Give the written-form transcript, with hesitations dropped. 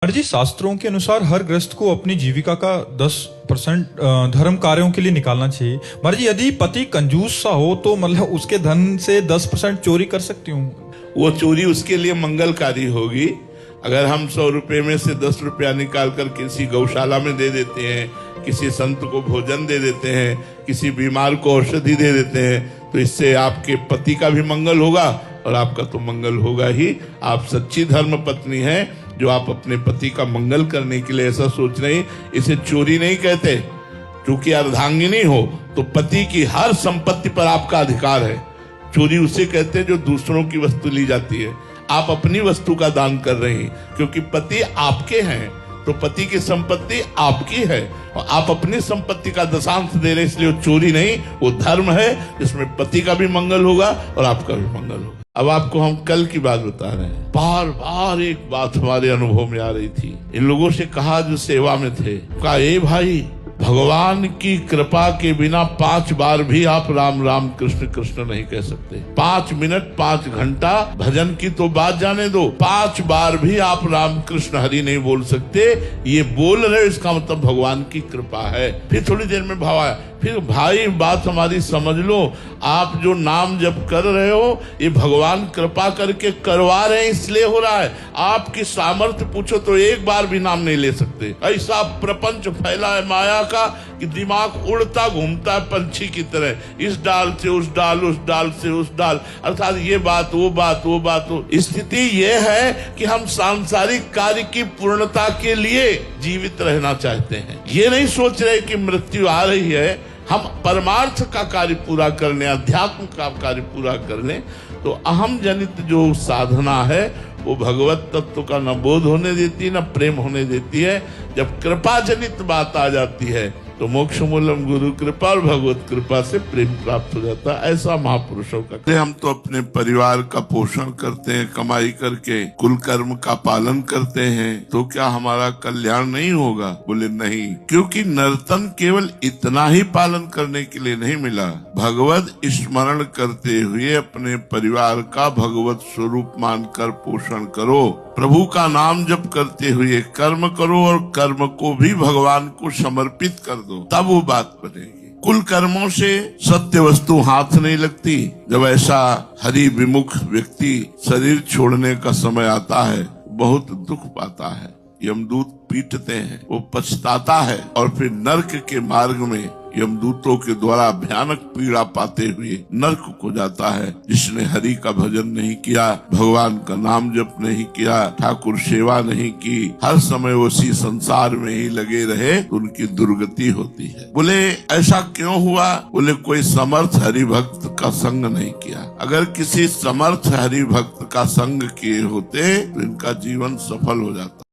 जी, शास्त्रों के अनुसार हर गृहस्थ को अपनी जीविका का 10% धर्म कार्यों के लिए निकालना चाहिए। महाराज जी, यदि पति कंजूस सा हो तो मतलब उसके धन से 10% चोरी कर सकती हूँ? वो चोरी उसके लिए मंगलकारी होगी। अगर हम 100 रुपए में से 10 रुपया निकाल कर किसी गौशाला में दे देते हैं, किसी संत को भोजन दे देते हैं, किसी बीमार को औषधि दे देते हैं, तो इससे आपके पति का भी मंगल होगा और आपका तो मंगल होगा ही। आप सच्ची धर्म पत्नी हैं जो आप अपने पति का मंगल करने के लिए ऐसा सोच रही। इसे चोरी नहीं कहते, क्योंकि अर्धांगिनी हो तो पति की हर संपत्ति पर आपका अधिकार है। चोरी उसे कहते हैं जो दूसरों की वस्तु ली जाती है। आप अपनी वस्तु का दान कर रहे हैं, क्योंकि पति आपके हैं तो पति की संपत्ति आपकी है और आप अपनी संपत्ति का दशांश दे रहे, इसलिए वो चोरी नहीं, वो धर्म है जिसमें पति का भी मंगल होगा और आपका भी मंगल होगा। अब आपको हम कल की बात बता रहे हैं। बार बार एक बात हमारे अनुभव में आ रही थी। इन लोगों से कहा जो सेवा में थे, कहा ए भाई, भगवान की कृपा के बिना 5 बार भी आप राम राम कृष्ण कृष्ण नहीं कह सकते। 5 मिनट 5 घंटा भजन की तो बात जाने दो, 5 बार भी आप राम कृष्ण हरि नहीं बोल सकते। ये बोल रहे, इसका मतलब भगवान की कृपा है। फिर थोड़ी देर में भाव आया, फिर भाई बात हमारी समझ लो, आप जो नाम जप कर रहे हो ये भगवान कृपा करके करवा रहे हैं, इसलिए हो रहा है। आपकी सामर्थ्य पूछो तो एक बार भी नाम नहीं ले सकते। ऐसा प्रपंच फैला है माया का कि दिमाग उड़ता घूमता है पंछी की तरह, इस डाल से उस डाल, उस डाल से उस डाल, अर्थात ये बात वो बात वो बात वो। स्थिति ये है कि हम सांसारिक कार्य की पूर्णता के लिए जीवित रहना चाहते हैं। ये नहीं सोच रहे कि मृत्यु आ रही है, हम परमार्थ का कार्य पूरा कर लें, अध्यात्म का कार्य पूरा कर लें। तो अहम जनित जो साधना है वो भगवत तत्व का न बोध होने देती न प्रेम होने देती है। जब कृपा जनित बात आ जाती है तो मोक्ष मूलम गुरु कृपा और भगवत कृपा से प्रेम प्राप्त हो जाता है। ऐसा महापुरुषों का। हम तो अपने परिवार का पोषण करते हैं, कमाई करके कुल कर्म का पालन करते हैं, तो क्या हमारा कल्याण नहीं होगा? बोले नहीं, क्योंकि नर्तन केवल इतना ही पालन करने के लिए नहीं मिला। भगवत स्मरण करते हुए अपने परिवार का भगवत स्वरूप मानकर पोषण करो। प्रभु का नाम जप करते हुए कर्म करो और कर्म को भी भगवान को समर्पित कर दो, तब वो बात बनेगी। कुल कर्मों से सत्य वस्तु हाथ नहीं लगती। जब ऐसा हरि विमुख व्यक्ति शरीर छोड़ने का समय आता है, बहुत दुख पाता है, यमदूत पीटते हैं, वो पछताता है और फिर नरक के मार्ग में यमदूतों के द्वारा भयानक पीड़ा पाते हुए नरक को जाता है। जिसने हरि का भजन नहीं किया, भगवान का नाम जप नहीं किया, ठाकुर सेवा नहीं की, हर समय उसी संसार में ही लगे रहे, उनकी दुर्गति होती है। बोले ऐसा क्यों हुआ? बोले कोई समर्थ हरि भक्त का संग नहीं किया। अगर किसी समर्थ हरि भक्त का संग किए होते तो इनका जीवन सफल हो जाता।